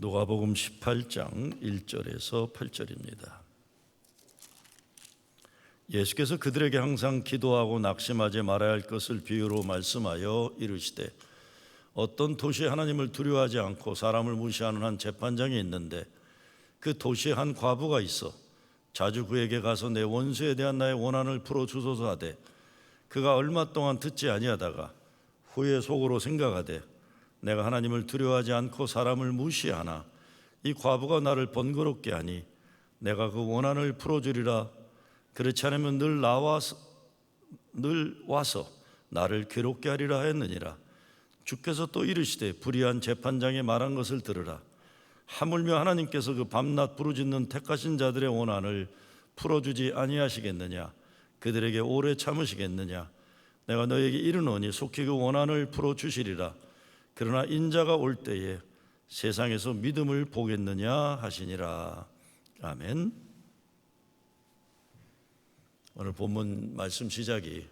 누가복음 18장 1절에서 8절입니다. 예수께서 그들에게 항상 기도하고 낙심하지 말아야 할 것을 비유로 말씀하여 이르시되, 어떤 도시에 하나님을 두려워하지 않고 사람을 무시하는 한 재판장이 있는데, 그 도시에 한 과부가 있어 자주 그에게 가서 내 원수에 대한 나의 원한을 풀어주소서 하되, 그가 얼마 동안 듣지 아니하다가 후에 속으로 생각하되, 내가 하나님을 두려워하지 않고 사람을 무시하나 이 과부가 나를 번거롭게 하니 내가 그 원한을 풀어주리라. 그렇지 않으면 늘 와서 나를 괴롭게 하리라 하였느니라. 주께서 또 이르시되, 불의한 재판장이 말한 것을 들으라. 하물며 하나님께서 그 밤낮 부르짖는 택하신 자들의 원한을 풀어주지 아니하시겠느냐? 그들에게 오래 참으시겠느냐? 내가 너에게 이르노니 속히 그 원한을 풀어주시리라. 그러나 인자가 올 때에 세상에서 믿음을 보겠느냐 하시니라. 아멘. 오늘 본문 말씀 시작이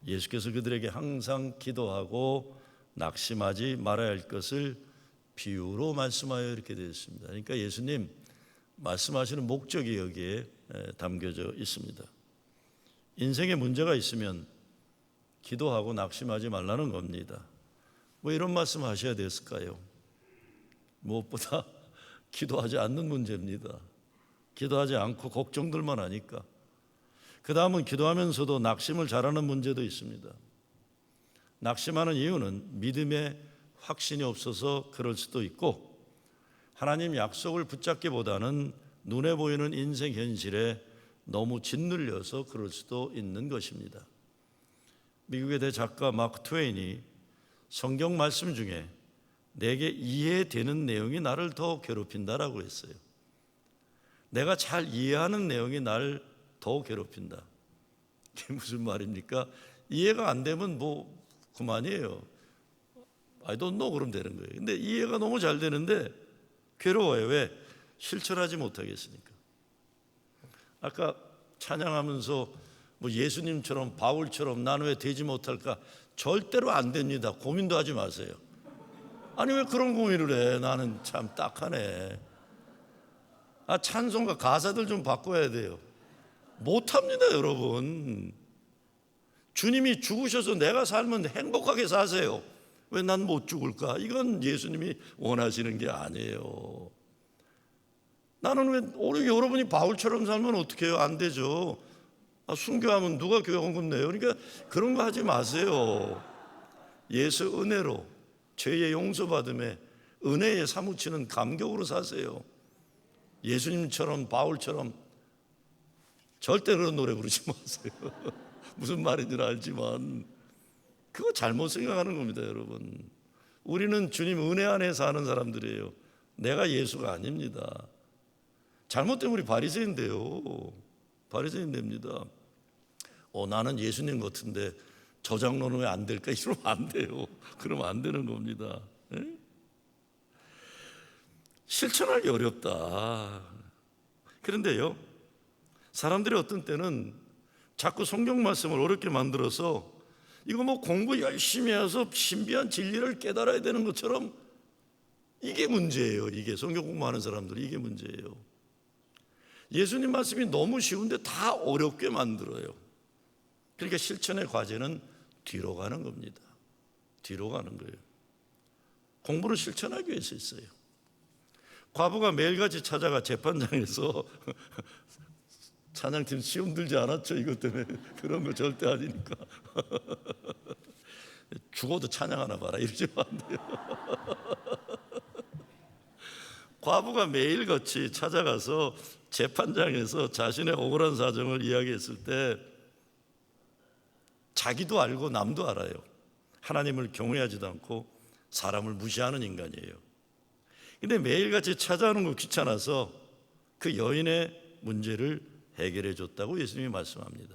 예수께서 그들에게 항상 기도하고 낙심하지 말아야 할 것을 비유로 말씀하여 이렇게 되어 있습니다. 그러니까 예수님 말씀하시는 목적이 여기에 담겨져 있습니다. 인생에 문제가 있으면 기도하고 낙심하지 말라는 겁니다. 뭐 이런 말씀 하셔야 됐을까요? 무엇보다 기도하지 않는 문제입니다. 기도하지 않고 걱정들만 하니까. 그 다음은 기도하면서도 낙심을 잘하는 문제도 있습니다. 낙심하는 이유는 믿음의 확신이 없어서 그럴 수도 있고, 하나님 약속을 붙잡기보다는 눈에 보이는 인생 현실에 너무 짓눌려서 그럴 수도 있는 것입니다. 미국의 대작가 마크 트웨인이 성경 말씀 중에 내게 이해되는 내용이 나를 더 괴롭힌다라고 했어요. 내가 잘 이해하는 내용이 나를 더 괴롭힌다. 이게 무슨 말입니까? 이해가 안 되면 뭐 그만이에요. I don't know 그러면 되는 거예요. 근데 이해가 너무 잘 되는데 괴로워요. 왜? 실천하지 못하겠으니까. 아까 찬양하면서 뭐 예수님처럼 바울처럼 나는 왜 되지 못할까? 절대로 안 됩니다. 고민도 하지 마세요. 아니 왜 그런 고민을 해? 나는 참 딱하네. 찬송가 가사들 좀 바꿔야 돼요. 못합니다, 여러분. 주님이 죽으셔서 내가 살면 행복하게 사세요. 왜 난 못 죽을까? 이건 예수님이 원하시는 게 아니에요. 나는 왜 여러분이 바울처럼 살면 어떻게 해요? 안 되죠. 순교하면 누가 교회원금 내요? 그러니까 그런 거 하지 마세요. 예수 은혜로 죄의 용서받음에 은혜에 사무치는 감격으로 사세요. 예수님처럼 바울처럼 절대 그런 노래 부르지 마세요. 무슨 말인지는 알지만 그거 잘못 생각하는 겁니다, 여러분. 우리는 주님 은혜 안에 사는 사람들이에요. 내가 예수가 아닙니다. 잘못되면 우리 바리새인데요. 바리새인 됩니다. 나는 예수님 같은데 저 장로는 왜 안 될까? 이러면 안 돼요. 그러면 안 되는 겁니다. 에? 실천하기 어렵다. 그런데요, 사람들이 어떤 때는 자꾸 성경 말씀을 어렵게 만들어서 이거 뭐 공부 열심히 해서 신비한 진리를 깨달아야 되는 것처럼, 이게 문제예요. 이게 성경 공부하는 사람들이 이게 문제예요. 예수님 말씀이 너무 쉬운데 다 어렵게 만들어요. 그러니까 실천의 과제는 뒤로 가는 겁니다. 뒤로 가는 거예요. 공부를 실천하기 위해서 있어요. 과부가 매일같이 찾아가 재판장에서 찬양팀 시험 들지 않았죠? 이것 때문에. 그런 거 절대 아니니까. 죽어도 찬양하나 봐라 이러지 안 돼요. 과부가 매일같이 찾아가서 재판장에서 자신의 억울한 사정을 이야기했을 때 자기도 알고 남도 알아요. 하나님을 경외하지도 않고 사람을 무시하는 인간이에요. 근데 매일같이 찾아오는 거 귀찮아서 그 여인의 문제를 해결해 줬다고 예수님이 말씀합니다.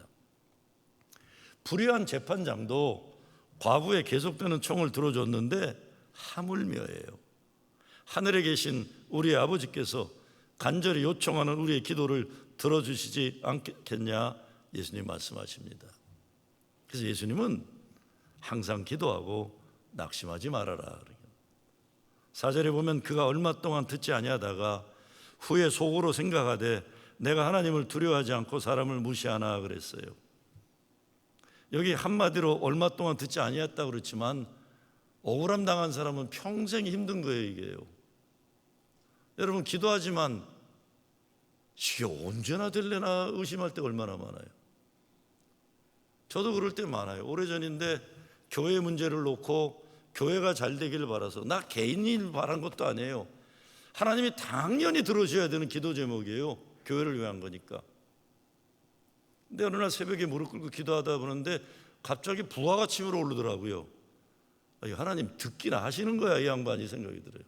불의한 재판장도 과부의 계속되는 청을 들어줬는데 하물며예요. 하늘에 계신 우리 아버지께서 간절히 요청하는 우리의 기도를 들어주시지 않겠냐 예수님 말씀하십니다. 그래서 예수님은 항상 기도하고 낙심하지 말아라. 4절에 보면 그가 얼마 동안 듣지 아니하다가 후에 속으로 생각하되 내가 하나님을 두려워하지 않고 사람을 무시하나 그랬어요. 여기 한마디로 얼마 동안 듣지 아니했다고 그렇지만 억울함 당한 사람은 평생 힘든 거예요. 이게요. 여러분, 기도하지만 이게 언제나 될래나 의심할 때가 얼마나 많아요. 저도 그럴 때 많아요. 오래전인데 교회 문제를 놓고 교회가 잘 되기를 바라서, 나 개인이 바란 것도 아니에요. 하나님이 당연히 들어줘야 되는 기도 제목이에요. 교회를 위한 거니까. 근데 어느 날 새벽에 무릎 꿇고 기도하다 보는데 갑자기 부하가 치밀어 오르더라고요. 하나님 듣기나 하시는 거야 이 양반이 생각이 들어요.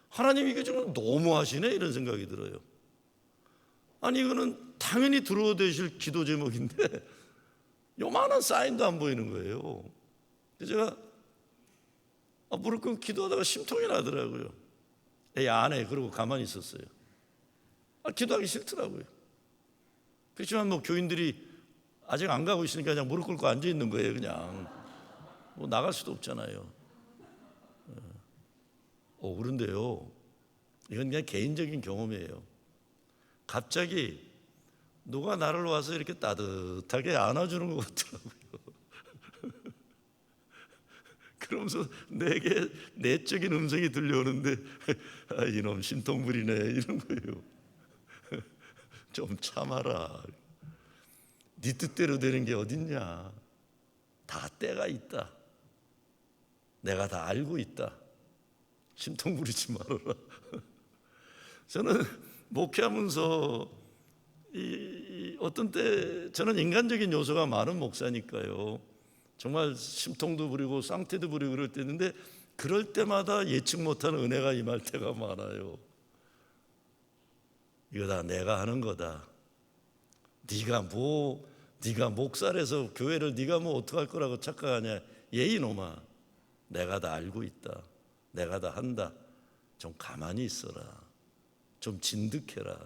하나님 이게 좀 너무 하시네 이런 생각이 들어요. 아니 이거는 당연히 들어야 되실 기도 제목인데 요만한 사인도 안 보이는 거예요. 그래서 제가 무릎 꿇고 기도하다가 심통이 나더라고요. 안 해. 그러고 가만히 있었어요. 기도하기 싫더라고요. 그렇지만 교인들이 아직 안 가고 있으니까 그냥 무릎 꿇고 앉아 있는 거예요. 그냥 나갈 수도 없잖아요. 그런데요, 이건 그냥 개인적인 경험이에요. 갑자기 누가 나를 와서 이렇게 따뜻하게 안아주는 것 같더라고요. 그러면서 내게 내적인 음성이 들려오는데 이놈 신통부리네 이런 거예요. 좀 참아라. 네 뜻대로 되는 게 어딨냐. 다 때가 있다. 내가 다 알고 있다. 심통 부리지 말아라. 저는 목회하면서 어떤 때 저는 인간적인 요소가 많은 목사니까요. 정말 심통도 부리고 쌍태도 부리고 그럴 때 있는데 그럴 때마다 예측 못하는 은혜가 임할 때가 많아요. 이거 다 내가 하는 거다. 네가 목살에서 교회를 네가 어떡할 거라고 착각하냐. 이놈아, 내가 다 알고 있다. 내가 다 한다. 좀 가만히 있어라. 좀 진득해라.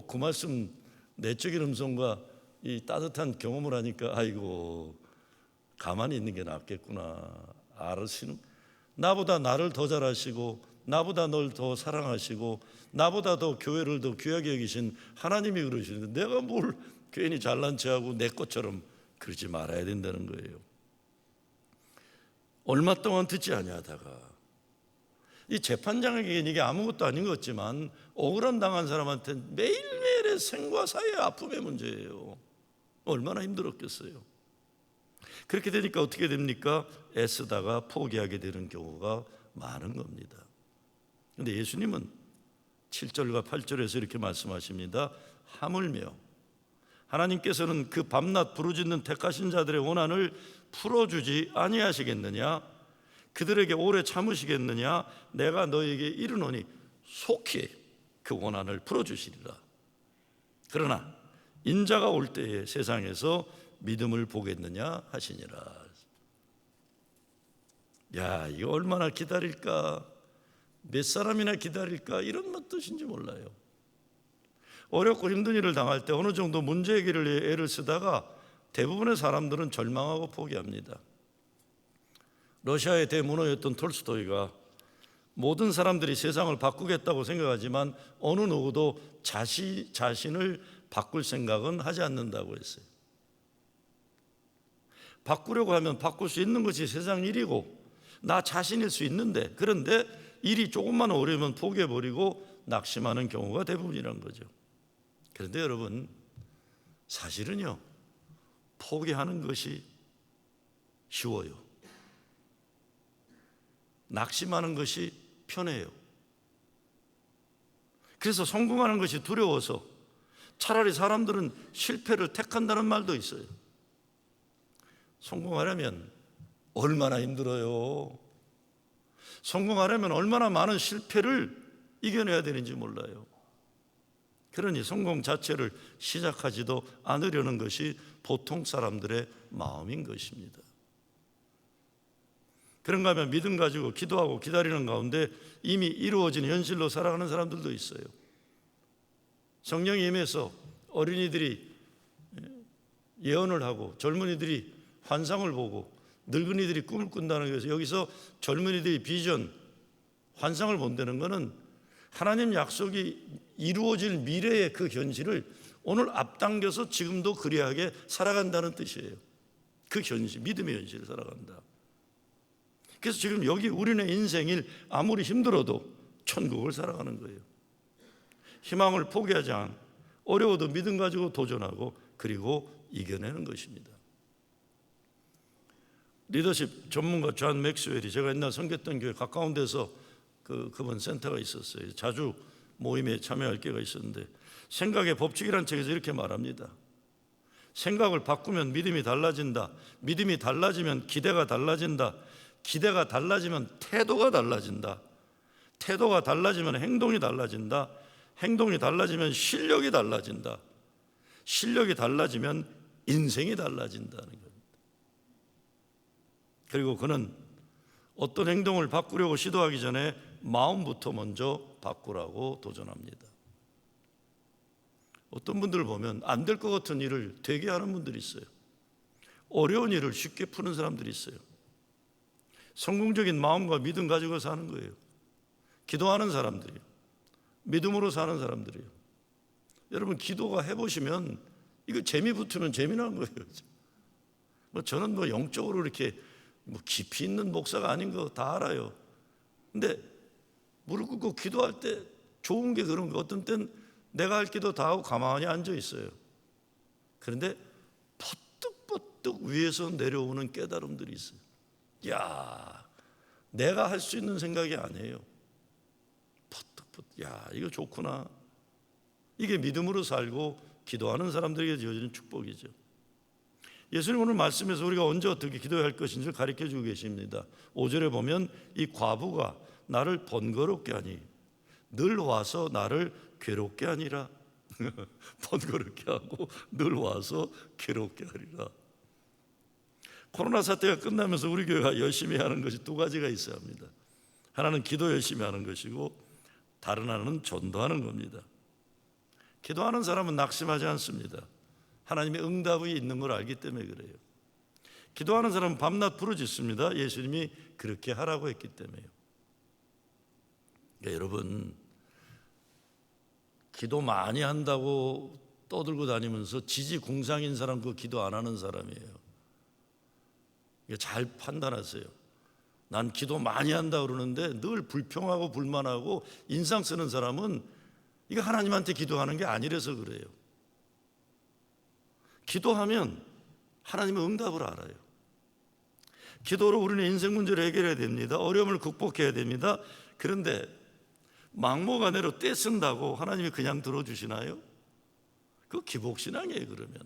그 말씀 내적인 음성과 이 따뜻한 경험을 하니까 아이고 가만히 있는 게 낫겠구나. 알으시는 나보다 나를 더 잘 아시고 나보다 널 더 사랑하시고 나보다 더 교회를 더 귀하게 여기신 하나님이 그러시는데 내가 뭘 괜히 잘난 체하고 내 것처럼 그러지 말아야 된다는 거예요. 얼마 동안 듣지 아니하다가 이 재판장에게는 이게 아무것도 아닌 것 같지만 억울함 당한 사람한테 매일매일의 생과 사의 아픔의 문제예요. 얼마나 힘들었겠어요. 그렇게 되니까 어떻게 됩니까? 애쓰다가 포기하게 되는 경우가 많은 겁니다. 그런데 예수님은 7절과 8절에서 이렇게 말씀하십니다. 하물며 하나님께서는 그 밤낮 부르짖는 택하신 자들의 원한을 풀어주지 아니하시겠느냐? 그들에게 오래 참으시겠느냐? 내가 너에게 이르노니 속히 그 원한을 풀어주시리라. 그러나 인자가 올 때에 세상에서 믿음을 보겠느냐 하시니라. 이거 얼마나 기다릴까? 몇 사람이나 기다릴까? 이런 뜻인지 몰라요. 어렵고 힘든 일을 당할 때 어느 정도 문제 해결을 위해 애를 쓰다가 대부분의 사람들은 절망하고 포기합니다. 러시아의 대문호였던 톨스토이가 모든 사람들이 세상을 바꾸겠다고 생각하지만 어느 누구도 자신을 바꿀 생각은 하지 않는다고 했어요. 바꾸려고 하면 바꿀 수 있는 것이 세상 일이고 나 자신일 수 있는데, 그런데 일이 조금만 어려우면 포기해버리고 낙심하는 경우가 대부분이라는 거죠. 그런데 여러분, 사실은요, 포기하는 것이 쉬워요. 낙심하는 것이 편해요. 그래서 성공하는 것이 두려워서 차라리 사람들은 실패를 택한다는 말도 있어요. 성공하려면 얼마나 힘들어요. 성공하려면 얼마나 많은 실패를 이겨내야 되는지 몰라요. 그러니 성공 자체를 시작하지도 않으려는 것이 보통 사람들의 마음인 것입니다. 그런가 하면 믿음 가지고 기도하고 기다리는 가운데 이미 이루어진 현실로 살아가는 사람들도 있어요. 성령이 임해서 어린이들이 예언을 하고 젊은이들이 환상을 보고 늙은이들이 꿈을 꾼다는 것에서 여기서 젊은이들이 비전, 환상을 본다는 것은 하나님 약속이 이루어질 미래의 그 현실을 오늘 앞당겨서 지금도 그리하게 살아간다는 뜻이에요. 그 현실, 믿음의 현실을 살아간다. 그래서 지금 여기 우리네 인생일 아무리 힘들어도 천국을 살아가는 거예요. 희망을 포기하지 않고 어려워도 믿음 가지고 도전하고 그리고 이겨내는 것입니다. 리더십 전문가 존 맥스웰이, 제가 옛날 섬겼던 교회 가까운 데서 그분 센터가 있었어요. 자주 모임에 참여할 기회가 있었는데 생각의 법칙이라는 책에서 이렇게 말합니다. 생각을 바꾸면 믿음이 달라진다. 믿음이 달라지면 기대가 달라진다. 기대가 달라지면 태도가 달라진다. 태도가 달라지면 행동이 달라진다. 행동이 달라지면 실력이 달라진다. 실력이 달라지면 인생이 달라진다는 겁니다. 그리고 그는 어떤 행동을 바꾸려고 시도하기 전에 마음부터 먼저 바꾸라고 도전합니다. 어떤 분들을 보면 안 될 것 같은 일을 되게 하는 분들이 있어요. 어려운 일을 쉽게 푸는 사람들이 있어요. 성공적인 마음과 믿음 가지고 사는 거예요. 기도하는 사람들이에요. 믿음으로 사는 사람들이에요. 여러분, 기도가 해보시면 이거 재미 붙으면 재미난 거예요. 저는 영적으로 이렇게 깊이 있는 목사가 아닌 거 다 알아요. 근데 무릎 꿇고 기도할 때 좋은 게 그런 거, 어떤 땐 내가 할 기도 다 하고 가만히 앉아 있어요. 그런데 퍼뜩퍼뜩 위에서 내려오는 깨달음들이 있어요. 야, 내가 할 수 있는 생각이 아니에요. 퍼뜩퍼뜩, 야, 이거 좋구나. 이게 믿음으로 살고 기도하는 사람들에게 주어지는 축복이죠. 예수님 오늘 말씀에서 우리가 언제 어떻게 기도해야 할 것인지를 가르쳐주고 계십니다. 5절에 보면 이 과부가 나를 번거롭게 하니 늘 와서 나를 괴롭게 하니라. 번거롭게 하고 늘 와서 괴롭게 하리라. 코로나 사태가 끝나면서 우리 교회가 열심히 하는 것이 두 가지가 있어야 합니다. 하나는 기도 열심히 하는 것이고 다른 하나는 전도하는 겁니다. 기도하는 사람은 낙심하지 않습니다. 하나님의 응답이 있는 걸 알기 때문에 그래요. 기도하는 사람은 밤낮 부르짖습니다. 예수님이 그렇게 하라고 했기 때문에요. 그러니까 여러분, 기도 많이 한다고 떠들고 다니면서 지지공상인 사람, 그 기도 안 하는 사람이에요. 잘 판단하세요. 난 기도 많이 한다 그러는데 늘 불평하고 불만하고 인상 쓰는 사람은 이거 하나님한테 기도하는 게 아니라서 그래요. 기도하면 하나님의 응답을 알아요. 기도로 우리는 인생 문제를 해결해야 됩니다. 어려움을 극복해야 됩니다. 그런데 막무가내로 떼쓴다고 하나님이 그냥 들어주시나요? 그거 기복신앙이에요. 그러면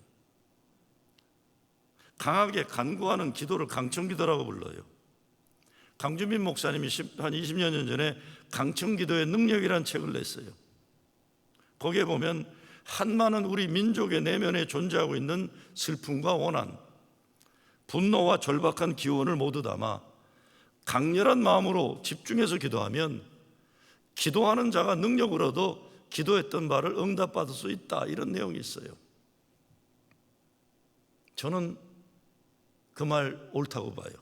강하게 간구하는 기도를 강청기도라고 불러요. 강준민 목사님이 한 20년 전에 강청기도의 능력이라는 책을 냈어요. 거기에 보면 한많은 우리 민족의 내면에 존재하고 있는 슬픔과 원한, 분노와 절박한 기원을 모두 담아 강렬한 마음으로 집중해서 기도하면 기도하는 자가 능력을 얻어 기도했던 바를 응답받을 수 있다, 이런 내용이 있어요. 저는 그 말 옳다고 봐요.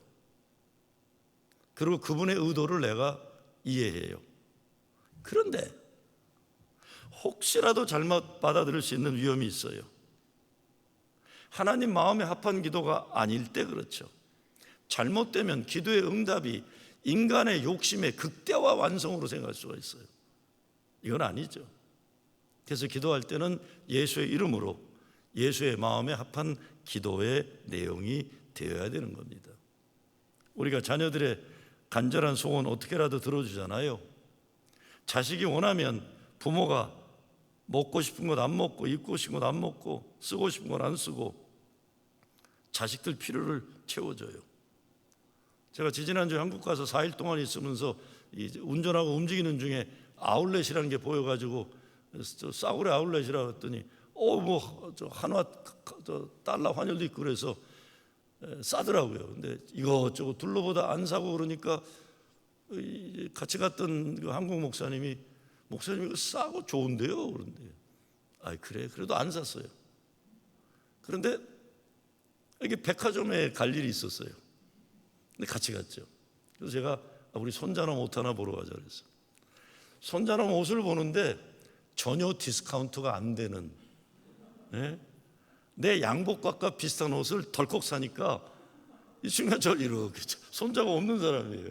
그리고 그분의 의도를 내가 이해해요. 그런데 혹시라도 잘못 받아들일 수 있는 위험이 있어요. 하나님 마음에 합한 기도가 아닐 때 그렇죠. 잘못되면 기도의 응답이 인간의 욕심의 극대화 완성으로 생각할 수가 있어요. 이건 아니죠. 그래서 기도할 때는 예수의 이름으로 예수의 마음에 합한 기도의 내용이 되어야 되는 겁니다. 우리가 자녀들의 간절한 소원 어떻게라도 들어주잖아요. 자식이 원하면 부모가 먹고 싶은 것 안 먹고, 입고 싶은 것 안 먹고, 쓰고 싶은 것 안 쓰고 자식들 필요를 채워줘요. 제가 지지난주에 한국 가서 4일 동안 있으면서 운전하고 움직이는 중에 아울렛이라는 게 보여가지고 싸구려 아울렛이라고 했더니 한화 달러 환율도 있고 그래서 싸더라고요. 근데 이것저것 둘러보다 안 사고 그러니까 같이 갔던 그 한국 목사님 이거 싸고 좋은데요? 그런데 그래, 그래도 안 샀어요. 그런데 이게 백화점에 갈 일이 있었어요. 근데 같이 갔죠. 그래서 제가 우리 손자놈 옷 하나 보러 가자 그랬어요. 손자놈 옷을 보는데 전혀 디스카운트가 안 되는, 예? 내 양복과 비슷한 옷을 덜컥 사니까 이 순간 저를 이렇게, 손자가 없는 사람이에요.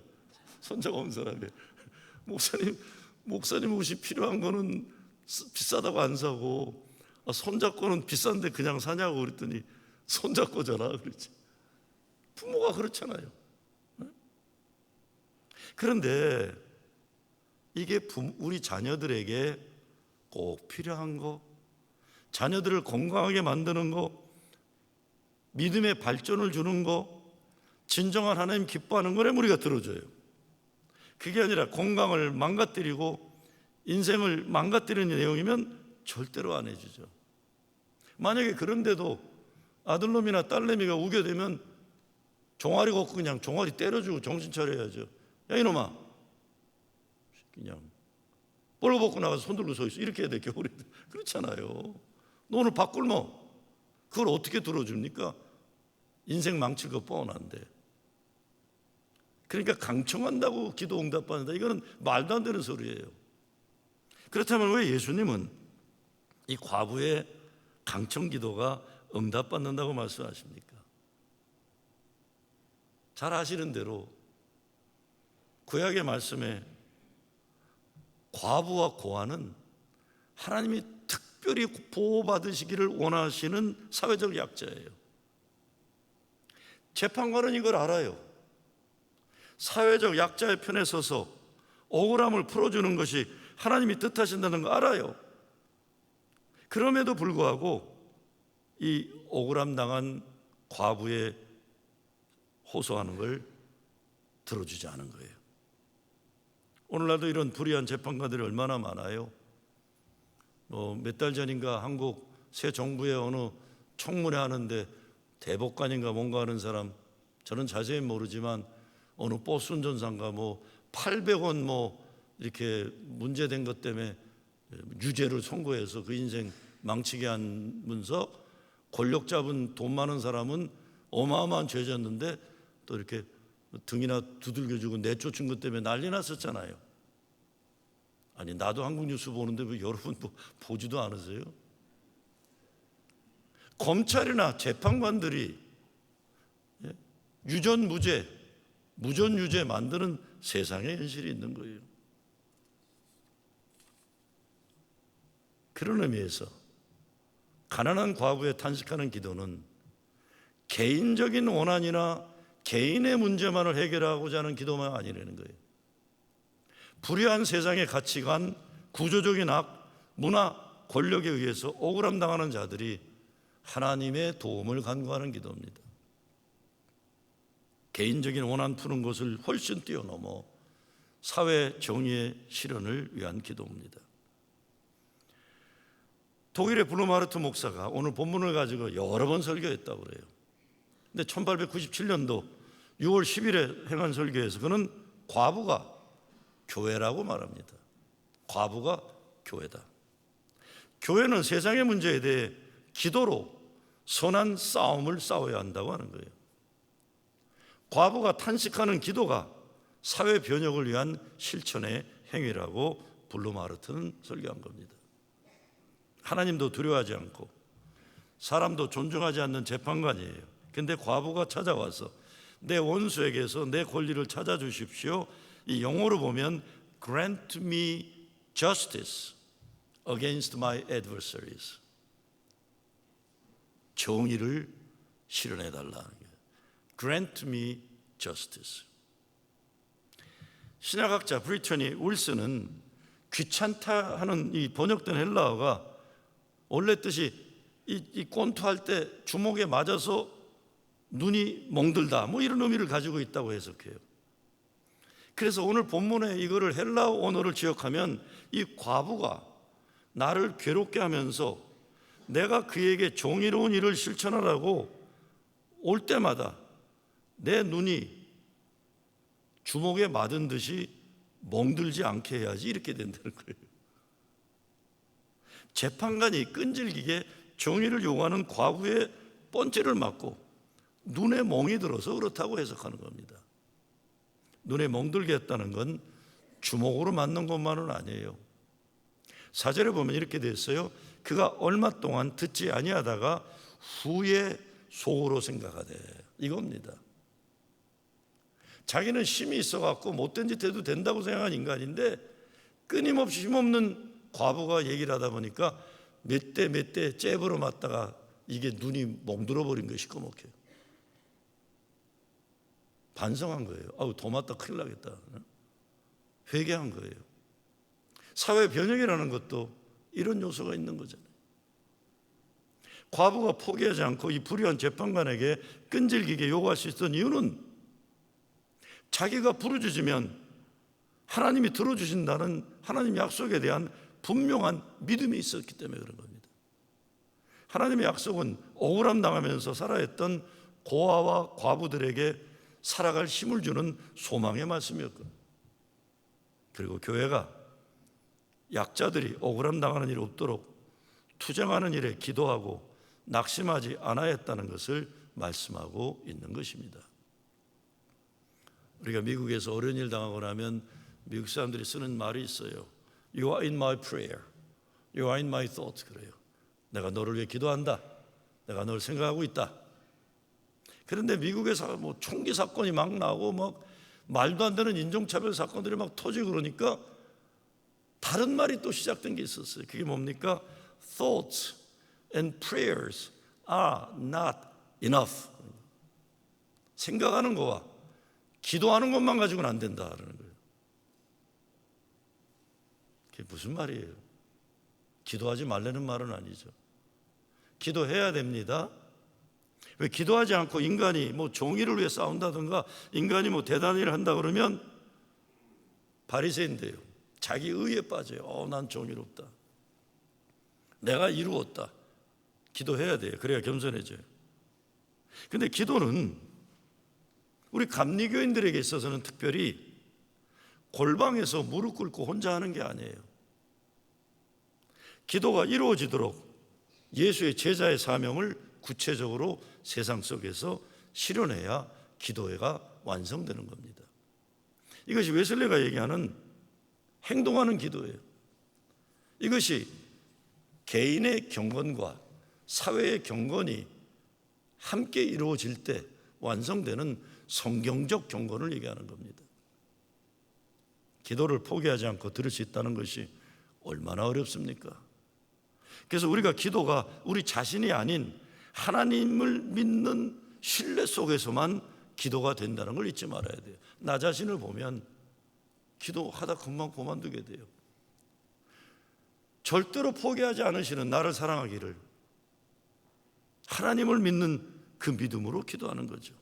손자가 없는 사람이에요. 목사님 옷이 필요한 거는 비싸다고 안 사고, 손자 거는 비싼데 그냥 사냐고 그랬더니 손자 거잖아 그랬지. 부모가 그렇잖아요. 그런데 이게 우리 자녀들에게 꼭 필요한 거, 자녀들을 건강하게 만드는 거, 믿음의 발전을 주는 거, 진정한 하나님 기뻐하는 거래 우리가 들어줘요. 그게 아니라 건강을 망가뜨리고 인생을 망가뜨리는 내용이면 절대로 안 해주죠. 만약에 그런데도 아들놈이나 딸내미가 우겨대면 종아리 걷고 그냥 종아리 때려주고 정신 차려야죠. 야 이놈아, 그냥 뻘거 벗고 나가서 손 들고 서 있어. 이렇게 해야 돼. 겨울에. 그렇잖아요. 너 오늘 밥 굶어. 그걸 어떻게 들어줍니까? 인생 망칠 거 뻔한데. 그러니까 강청한다고 기도 응답받는다, 이거는 말도 안 되는 소리예요. 그렇다면 왜 예수님은 이 과부의 강청 기도가 응답받는다고 말씀하십니까? 잘 아시는 대로 구약의 말씀에 과부와 고아는 하나님이 특별히 보호받으시기를 원하시는 사회적 약자예요. 재판관은 이걸 알아요. 사회적 약자의 편에 서서 억울함을 풀어주는 것이 하나님이 뜻하신다는 거 알아요. 그럼에도 불구하고 이 억울함 당한 과부의 호소하는 걸 들어주지 않은 거예요. 오늘날도 이런 불의한 재판관들이 얼마나 많아요. 몇 달 전인가 한국 새 정부의 어느 청문회 하는데 대법관인가 뭔가 하는 사람, 저는 자세히 모르지만 어느 버스 운전사인가 800원 이렇게 문제된 것 때문에 유죄를 선고해서 그 인생 망치게 하면서 권력 잡은 돈 많은 사람은 어마어마한 죄 졌는데 또 이렇게 등이나 두들겨주고 내쫓은 것 때문에 난리 났었잖아요. 아니 나도 한국 뉴스 보는데 왜 여러분 보지도 않으세요? 검찰이나 재판관들이 유전 무죄, 무전 유죄 만드는 세상의 현실이 있는 거예요. 그런 의미에서 가난한 과부에 탄식하는 기도는 개인적인 원한이나 개인의 문제만을 해결하고자 하는 기도만 아니라는 거예요. 불의한 세상의 가치관, 구조적인 악, 문화, 권력에 의해서 억울함 당하는 자들이 하나님의 도움을 간구하는 기도입니다. 개인적인 원한 푸는 것을 훨씬 뛰어넘어 사회 정의의 실현을 위한 기도입니다. 독일의 블루마르트 목사가 오늘 본문을 가지고 여러 번 설교했다고 그래요. 근데 1897년도 6월 10일에 행한 설교에서 그는 과부가 교회라고 말합니다. 과부가 교회다. 교회는 세상의 문제에 대해 기도로 선한 싸움을 싸워야 한다고 하는 거예요. 과부가 탄식하는 기도가 사회 변혁을 위한 실천의 행위라고 블루마르트는 설교한 겁니다. 하나님도 두려워하지 않고 사람도 존중하지 않는 재판관이에요. 근데 과부가 찾아와서 내 원수에게서 내 권리를 찾아주십시오. 이 영어로 보면 Grant me justice against my adversaries. 정의를 실현해달라는 거예요. Grant me justice. 신학학자 브리터니 윌슨은 귀찮다 하는 이 번역된 헬라어가 원래 뜻이 이 꼰투할 때 주먹에 맞아서 눈이 멍들다 이런 의미를 가지고 있다고 해석해요. 그래서 오늘 본문에 이거를 헬라어 언어를 지역하면 이 과부가 나를 괴롭게 하면서 내가 그에게 정의로운 일을 실천하라고 올 때마다 내 눈이 주먹에 맞은 듯이 멍들지 않게 해야지 이렇게 된다는 거예요. 재판관이 끈질기게 정의를 요구하는 과부의 뻔죄를 막고 눈에 멍이 들어서 그렇다고 해석하는 겁니다. 눈에 멍들게 했다는 건 주먹으로 맞는 것만은 아니에요. 4절에 보면 이렇게 돼 있어요. 그가 얼마 동안 듣지 아니하다가 후에 속으로 생각하되, 이겁니다. 자기는 힘이 있어갖고 못된 짓 해도 된다고 생각한 인간인데 끊임없이 힘없는 과부가 얘기를 하다 보니까 몇 대 잽으로 맞다가 이게 눈이 멍들어 버린 거예요. 시커멓게. 반성한 거예요. 아우, 더 맞다 큰일 나겠다. 회개한 거예요. 사회 변혁이라는 것도 이런 요소가 있는 거잖아요. 과부가 포기하지 않고 이 불의한 재판관에게 끈질기게 요구할 수 있었던 이유는 자기가 부르짖으면 하나님이 들어주신다는 하나님 약속에 대한 분명한 믿음이 있었기 때문에 그런 겁니다. 하나님의 약속은 억울함 당하면서 살아했던 고아와 과부들에게 살아갈 힘을 주는 소망의 말씀이었거든요. 그리고 교회가 약자들이 억울함 당하는 일이 없도록 투쟁하는 일에 기도하고 낙심하지 않아야 했다는 것을 말씀하고 있는 것입니다. 우리가 미국에서 어려운 일 당하고 나면 미국 사람들이 쓰는 말이 있어요. You are in my prayer. You are in my thoughts. 그래요. 내가 너를 위해 기도한다. 내가 널 생각하고 있다. 그런데 미국에서 뭐 총기 사건이 막 나고 막 말도 안 되는 인종차별 사건들이 막 터지고 그러니까 다른 말이 또 시작된 게 있었어요. 그게 뭡니까? Thoughts and prayers are not enough. 생각하는 거와 기도하는 것만 가지고는 안 된다라는 거예요. 그게 무슨 말이에요? 기도하지 말라는 말은 아니죠. 기도해야 됩니다. 왜 기도하지 않고 인간이 뭐 정의를 위해 싸운다든가 인간이 뭐 대단한 일을 한다 그러면 바리새인데요. 자기 의에 빠져요. 난 정의롭다. 내가 이루었다. 기도해야 돼요. 그래야 겸손해져요. 근데 기도는 우리 감리교인들에게 있어서는 특별히 골방에서 무릎 꿇고 혼자 하는 게 아니에요. 기도가 이루어지도록 예수의 제자의 사명을 구체적으로 세상 속에서 실현해야 기도회가 완성되는 겁니다. 이것이 웨슬리가 얘기하는 행동하는 기도예요. 이것이 개인의 경건과 사회의 경건이 함께 이루어질 때 완성되는 성경적 경건을 얘기하는 겁니다. 기도를 포기하지 않고 들을 수 있다는 것이 얼마나 어렵습니까? 그래서 우리가 기도가 우리 자신이 아닌 하나님을 믿는 신뢰 속에서만 기도가 된다는 걸 잊지 말아야 돼요. 나 자신을 보면 기도하다 금방 그만두게 돼요. 절대로 포기하지 않으시는 나를 사랑하기를 하나님을 믿는 그 믿음으로 기도하는 거죠.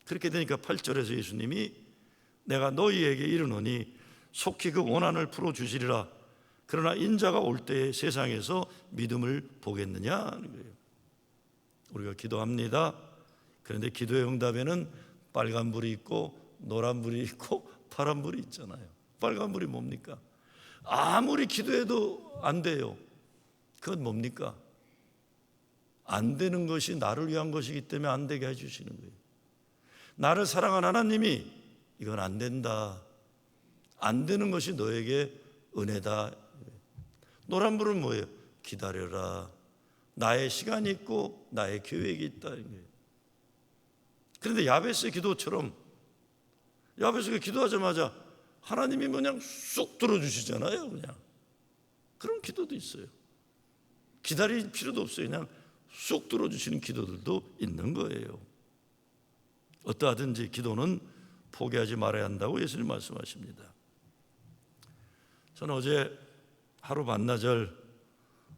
그렇게 되니까 8절에서 예수님이 내가 너희에게 이르노니 속히 그 원한을 풀어주시리라. 그러나 인자가 올 때에 세상에서 믿음을 보겠느냐 하는 거예요. 우리가 기도합니다. 그런데 기도의 응답에는 빨간불이 있고 노란불이 있고 파란불이 있잖아요. 빨간불이 뭡니까? 아무리 기도해도 안 돼요. 그건 뭡니까? 안 되는 것이 나를 위한 것이기 때문에 안 되게 해주시는 거예요. 나를 사랑하는 하나님이 이건 안 된다. 안 되는 것이 너에게 은혜다. 노란불은 뭐예요? 기다려라. 나의 시간이 있고 나의 계획이 있다. 그런데 야베스의 기도처럼 야베스가 기도하자마자 하나님이 그냥 쑥 들어주시잖아요. 그냥 그런 기도도 있어요. 기다릴 필요도 없어요. 그냥 쑥 들어주시는 기도들도 있는 거예요. 어떠하든지 기도는 포기하지 말아야 한다고 예수님 말씀하십니다. 저는 어제 하루 반나절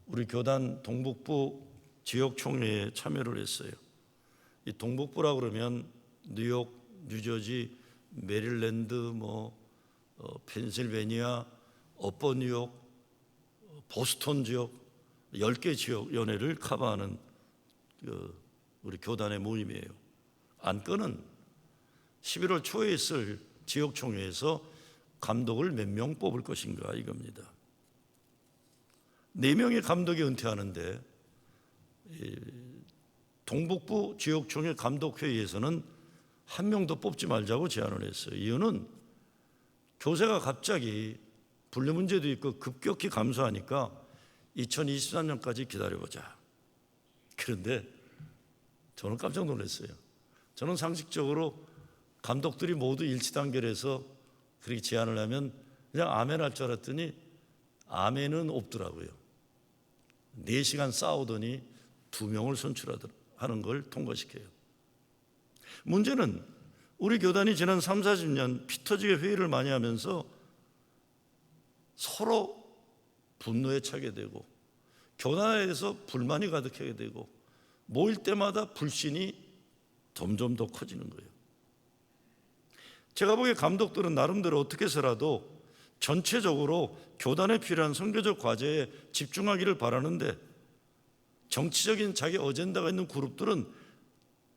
우리 교단 동북부 지역 총회에 참여를 했어요. 이 동북부라고 그러면 뉴욕, 뉴저지, 메릴랜드, 펜실베니아, 어퍼 뉴욕, 보스턴 지역 10개 지역 연회를 커버하는 우리 교단의 모임이에요. 안건은 11월 초에 있을 지역 총회에서 감독을 몇 명 뽑을 것인가 이겁니다. 4명의 감독이 은퇴하는데 동북부 지역총회 감독회의에서는 한 명도 뽑지 말자고 제안을 했어요. 이유는 교세가 갑자기 분류 문제도 있고 급격히 감소하니까 2023년까지 기다려보자. 그런데 저는 깜짝 놀랐어요. 저는 상식적으로 감독들이 모두 일치단결해서 그렇게 제안을 하면 그냥 아멘 할 줄 알았더니 아멘은 없더라고요. 4시간 싸우더니 2명을 선출하는 걸 통과시켜요. 문제는 우리 교단이 지난 3, 40년 피 터지게 회의를 많이 하면서 서로 분노에 차게 되고 교단에 대해서 불만이 가득하게 되고 모일 때마다 불신이 점점 더 커지는 거예요. 제가 보기에 감독들은 나름대로 어떻게 해서라도 전체적으로 교단에 필요한 선교적 과제에 집중하기를 바라는데 정치적인 자기 어젠다가 있는 그룹들은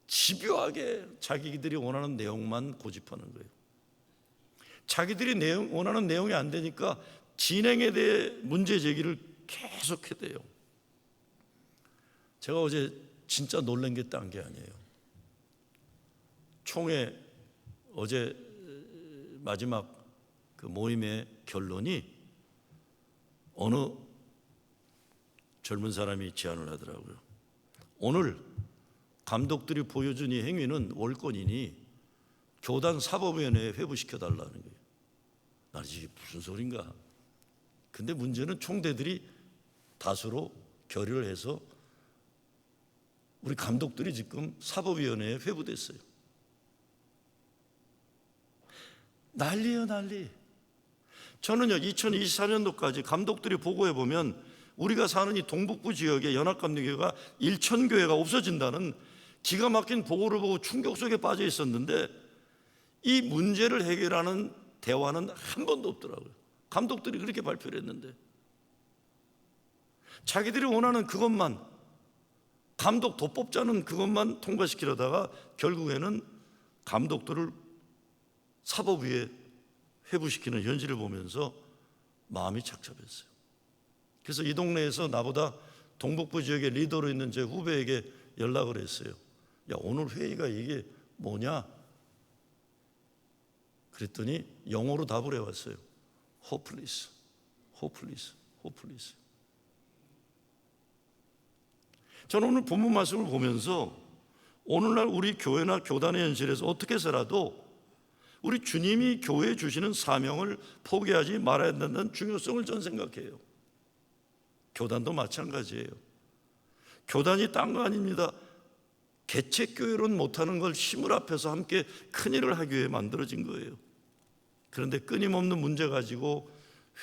집요하게 자기들이 원하는 내용만 고집하는 거예요. 자기들이 원하는 내용이 안 되니까 진행에 대해 문제 제기를 계속해야 돼요. 제가 어제 진짜 놀란 게 딴 게 아니에요. 총회 어제 마지막 그 모임의 결론이 어느 젊은 사람이 제안을 하더라고요. 오늘 감독들이 보여준 이 행위는 월권이니 교단 사법위원회에 회부시켜달라는 거예요. 나는 이게 무슨 소린가? 근데 문제는 총대들이 다수로 결의를 해서 우리 감독들이 지금 사법위원회에 회부됐어요. 난리예요, 난리. 저는요 2024년도까지 감독들이 보고해 보면 우리가 사는 이 동북부 지역의 연합감리교회가 1,000교회가 없어진다는 기가 막힌 보고를 보고 충격 속에 빠져 있었는데 이 문제를 해결하는 대화는 한 번도 없더라고요. 감독들이 그렇게 발표를 했는데 자기들이 원하는 그것만 감독 더 뽑자는 그것만 통과시키려다가 결국에는 감독들을 사법위에 회부시키는 현실을 보면서 마음이 착잡했어요. 그래서 이 동네에서 나보다 동북부 지역의 리더로 있는 제 후배에게 연락을 했어요. 야, 오늘 회의가 이게 뭐냐? 그랬더니 영어로 답을 해왔어요. Hopeless, hopeless, hopeless. 저는 오늘 본문 말씀을 보면서 오늘날 우리 교회나 교단의 현실에서 어떻게 해서라도 우리 주님이 교회에 주시는 사명을 포기하지 말아야 된다는 중요성을 저는 생각해요. 교단도 마찬가지예요. 교단이 딴 거 아닙니다. 개척교회로는 못하는 걸 힘을 합해서 함께 큰일을 하기 위해 만들어진 거예요. 그런데 끊임없는 문제 가지고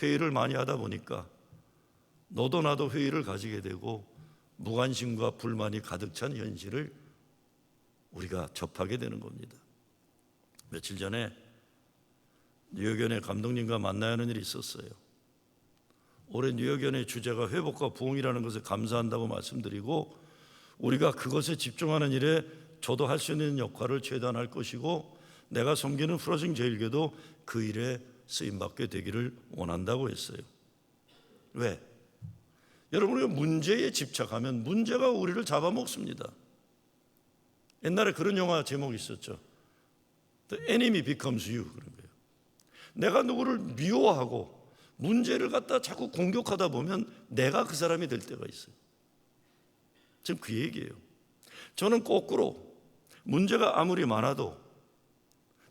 회의를 많이 하다 보니까 너도 나도 회의를 가지게 되고 무관심과 불만이 가득 찬 현실을 우리가 접하게 되는 겁니다. 며칠 전에 뉴욕연회 감독님과 만나야 하는 일이 있었어요. 올해 뉴욕연회 주제가 회복과 부흥이라는 것을 감사한다고 말씀드리고 우리가 그것에 집중하는 일에 저도 할 수 있는 역할을 최대한 할 것이고 내가 섬기는 프로징 제일교도 그 일에 쓰임받게 되기를 원한다고 했어요. 왜? 여러분, 우리가 문제에 집착하면 문제가 우리를 잡아먹습니다. 옛날에 그런 영화 제목이 있었죠. The enemy becomes you. 그런 거예요. 내가 누구를 미워하고 문제를 갖다 자꾸 공격하다 보면 내가 그 사람이 될 때가 있어요. 지금 그 얘기예요. 저는 거꾸로 문제가 아무리 많아도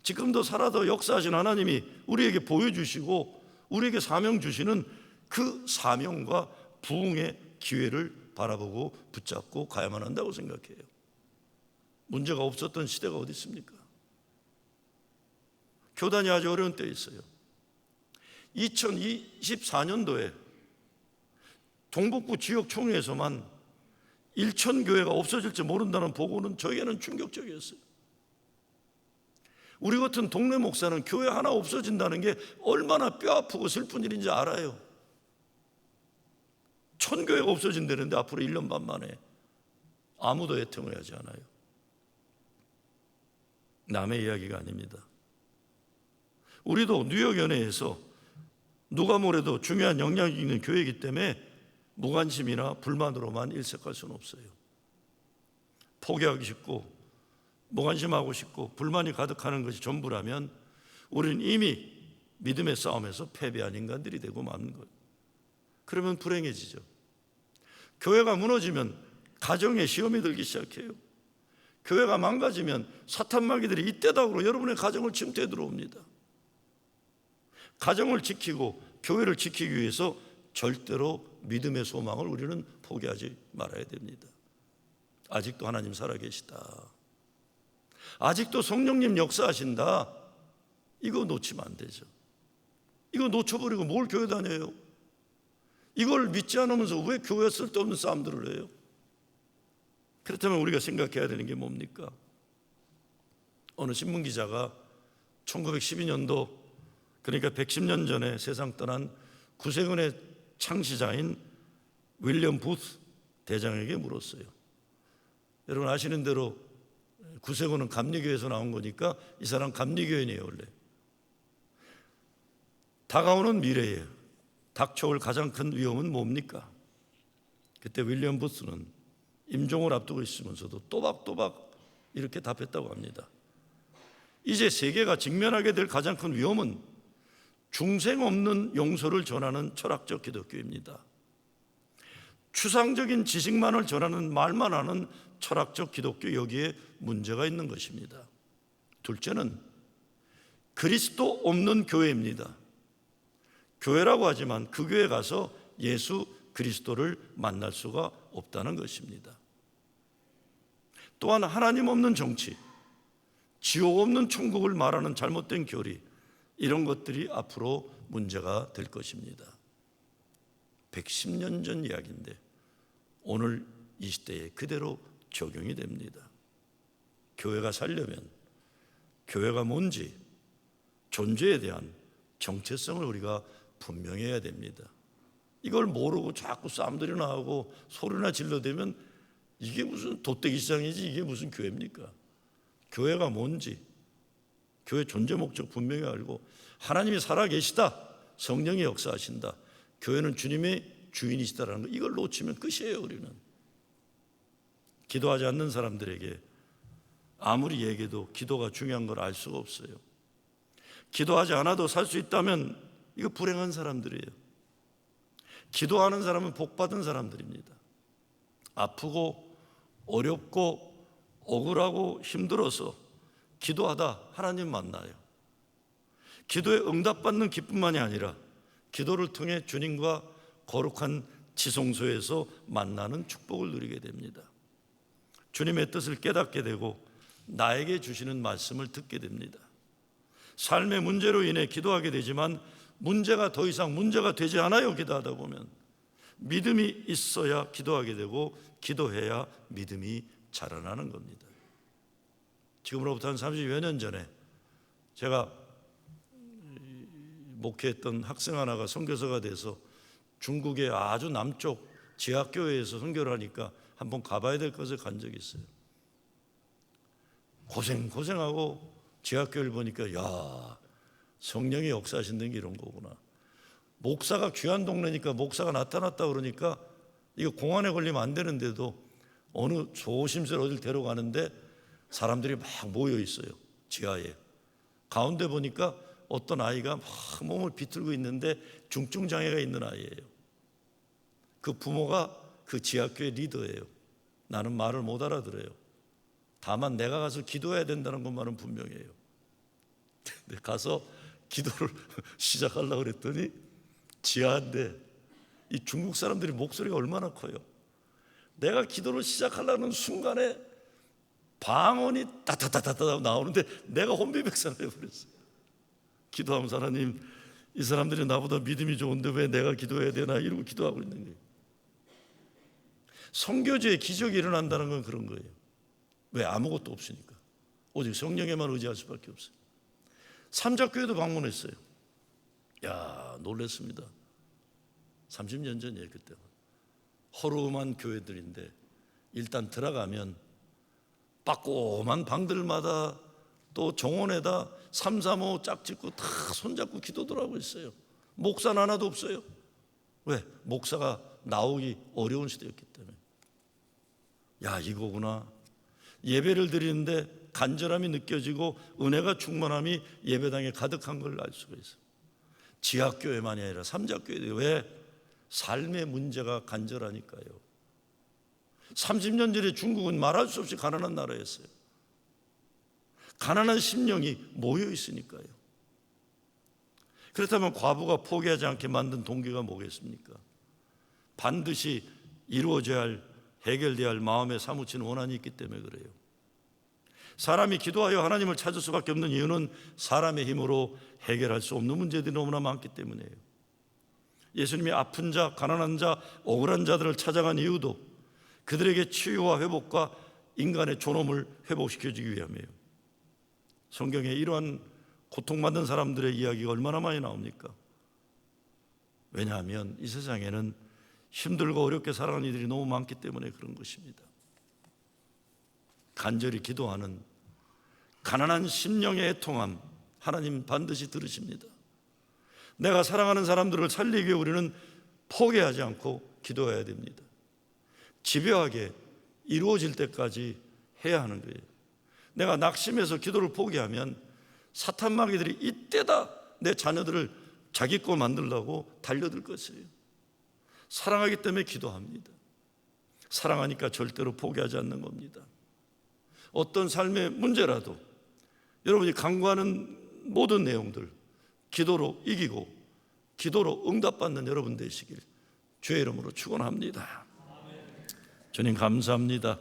지금도 살아도 역사하신 하나님이 우리에게 보여주시고 우리에게 사명 주시는 그 사명과 부흥의 기회를 바라보고 붙잡고 가야만 한다고 생각해요. 문제가 없었던 시대가 어디 있습니까? 교단이 아주 어려운 때에 있어요. 2024년도에 동북부 지역 총회에서만 1,000교회가 없어질지 모른다는 보고는 저에게는 충격적이었어요. 우리 같은 동네 목사는 교회 하나 없어진다는 게 얼마나 뼈아프고 슬픈 일인지 알아요. 1,000교회가 없어진다는데 앞으로 1년 반 만에 아무도 애통을 하지 않아요. 남의 이야기가 아닙니다. 우리도 뉴욕연회에서 누가 뭐래도 중요한 영향이 있는 교회이기 때문에 무관심이나 불만으로만 일색할 수는 없어요. 포기하기 쉽고 무관심하고 싶고 불만이 가득하는 것이 전부라면 우리는 이미 믿음의 싸움에서 패배한 인간들이 되고 마는 거예요. 그러면 불행해지죠. 교회가 무너지면 가정에 시험이 들기 시작해요. 교회가 망가지면 사탄 마귀들이 이때다으로 여러분의 가정을 침투해 들어옵니다. 가정을 지키고 교회를 지키기 위해서 절대로 믿음의 소망을 우리는 포기하지 말아야 됩니다. 아직도 하나님 살아계시다, 아직도 성령님 역사하신다, 이거 놓치면 안 되죠. 이거 놓쳐버리고 뭘 교회 다녀요? 이걸 믿지 않으면서 왜 교회에 쓸데없는 싸움들을 해요? 그렇다면 우리가 생각해야 되는 게 뭡니까? 어느 신문기자가 1912년도, 그러니까 110년 전에 세상 떠난 구세군의 창시자인 윌리엄 부스 대장에게 물었어요. 여러분 아시는 대로 구세군은 감리교에서 나온 거니까 이 사람 감리교인이에요. 원래 다가오는 미래에 닥쳐올 가장 큰 위험은 뭡니까? 그때 윌리엄 부스는 임종을 앞두고 있으면서도 또박또박 이렇게 답했다고 합니다. 이제 세계가 직면하게 될 가장 큰 위험은 중생 없는 용서를 전하는 철학적 기독교입니다. 추상적인 지식만을 전하는 말만 하는 철학적 기독교, 여기에 문제가 있는 것입니다. 둘째는 그리스도 없는 교회입니다. 교회라고 하지만 그 교회에 가서 예수 그리스도를 만날 수가 없다는 것입니다. 또한 하나님 없는 정치, 지옥 없는 천국을 말하는 잘못된 교리, 이런 것들이 앞으로 문제가 될 것입니다. 110년 전 이야기인데 오늘 이 시대에 그대로 적용이 됩니다. 교회가 살려면 교회가 뭔지, 존재에 대한 정체성을 우리가 분명해야 됩니다. 이걸 모르고 자꾸 싸움들이 나고 소리나 질러대면 이게 무슨 돗대기 시장이지, 이게 무슨 교회입니까? 교회가 뭔지, 교회 존재 목적 분명히 알고, 하나님이 살아계시다, 성령이 역사하신다, 교회는 주님의 주인이시다라는 거, 이걸 놓치면 끝이에요. 우리는 기도하지 않는 사람들에게 아무리 얘기해도 기도가 중요한 걸 알 수가 없어요. 기도하지 않아도 살 수 있다면 이거 불행한 사람들이에요. 기도하는 사람은 복받은 사람들입니다. 아프고 어렵고 억울하고 힘들어서 기도하다 하나님 만나요. 기도에 응답받는 기쁨만이 아니라 기도를 통해 주님과 거룩한 지성소에서 만나는 축복을 누리게 됩니다. 주님의 뜻을 깨닫게 되고 나에게 주시는 말씀을 듣게 됩니다. 삶의 문제로 인해 기도하게 되지만 문제가 더 이상 문제가 되지 않아요. 기도하다 보면 믿음이 있어야 기도하게 되고 기도해야 믿음이 자라나는 겁니다. 지금으로부터 한 30여 년 전에 제가 목회했던 학생 하나가 선교사가 돼서 중국의 아주 남쪽 지하교회에서 선교를 하니까 한번 가봐야 될 것을 간 적이 있어요. 고생하고 지하교회를 보니까 야, 성령이 역사하신다는 게 이런 거구나. 목사가 귀한 동네니까 목사가 나타났다 그러니까 이거 공안에 걸리면 안 되는데도 어느 조심스레 어딜 데려가는데 사람들이 막 모여 있어요. 지하에. 가운데 보니까 어떤 아이가 막 몸을 비틀고 있는데 중증 장애가 있는 아이예요. 그 부모가 그 지하교회 리더예요. 나는 말을 못 알아들어요. 다만 내가 가서 기도해야 된다는 것만은 분명해요. 가서 기도를 시작하려고 그랬더니 지하인데 이 중국 사람들이 목소리가 얼마나 커요. 내가 기도를 시작하려는 순간에 방언이 따따따따따 나오는데 내가 혼비백산을 해버렸어요. 기도하면서 하나님, 이 사람들이 나보다 믿음이 좋은데 왜 내가 기도해야 되나 이러고 기도하고 있는 거예요. 선교지에 기적이 일어난다는 건 그런 거예요. 왜? 아무것도 없으니까. 오직 성령에만 의지할 수밖에 없어요. 삼작교회도 방문했어요. 야, 놀랐습니다. 30년 전이에요. 그때 허름한 교회들인데 일단 들어가면 빠꼼한 방들마다 또 정원에다 3, 3, 5 짝짓고 다 손잡고 기도들 하고 있어요. 목사는 하나도 없어요. 왜? 목사가 나오기 어려운 시대였기 때문에. 야, 이거구나. 예배를 드리는데 간절함이 느껴지고 은혜가 충만함이 예배당에 가득한 걸 알 수가 있어요. 지하교회만이 아니라 삼자교회도. 왜? 삶의 문제가 간절하니까요. 30년 전에 중국은 말할 수 없이 가난한 나라였어요. 가난한 심령이 모여 있으니까요. 그렇다면 과부가 포기하지 않게 만든 동기가 뭐겠습니까? 반드시 이루어져야 할, 해결돼야 할 마음에 사무치는 원한이 있기 때문에 그래요. 사람이 기도하여 하나님을 찾을 수밖에 없는 이유는 사람의 힘으로 해결할 수 없는 문제들이 너무나 많기 때문이에요. 예수님이 아픈 자, 가난한 자, 억울한 자들을 찾아간 이유도 그들에게 치유와 회복과 인간의 존엄을 회복시켜주기 위함이에요. 성경에 이러한 고통받는 사람들의 이야기가 얼마나 많이 나옵니까? 왜냐하면 이 세상에는 힘들고 어렵게 살아가는 이들이 너무 많기 때문에 그런 것입니다. 간절히 기도하는 가난한 심령의 애통함, 하나님 반드시 들으십니다. 내가 사랑하는 사람들을 살리기 위해 우리는 포기하지 않고 기도해야 됩니다. 집요하게 이루어질 때까지 해야 하는 거예요. 내가 낙심해서 기도를 포기하면 사탄 마귀들이 이때다 내 자녀들을 자기 거 만들려고 달려들 것이에요. 사랑하기 때문에 기도합니다. 사랑하니까 절대로 포기하지 않는 겁니다. 어떤 삶의 문제라도 여러분이 간구하는 모든 내용들 기도로 이기고 기도로 응답받는 여러분 되시길 주의 이름으로 축원합니다. 주님 감사합니다.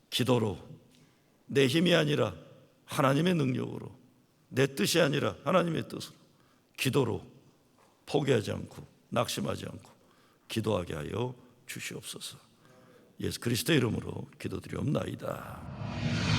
기도로 내 힘이 아니라 하나님의 능력으로, 내 뜻이 아니라 하나님의 뜻으로 기도로 포기하지 않고 낙심하지 않고 기도하게 하여 주시옵소서. 예수 그리스도의 이름으로 기도드리옵나이다.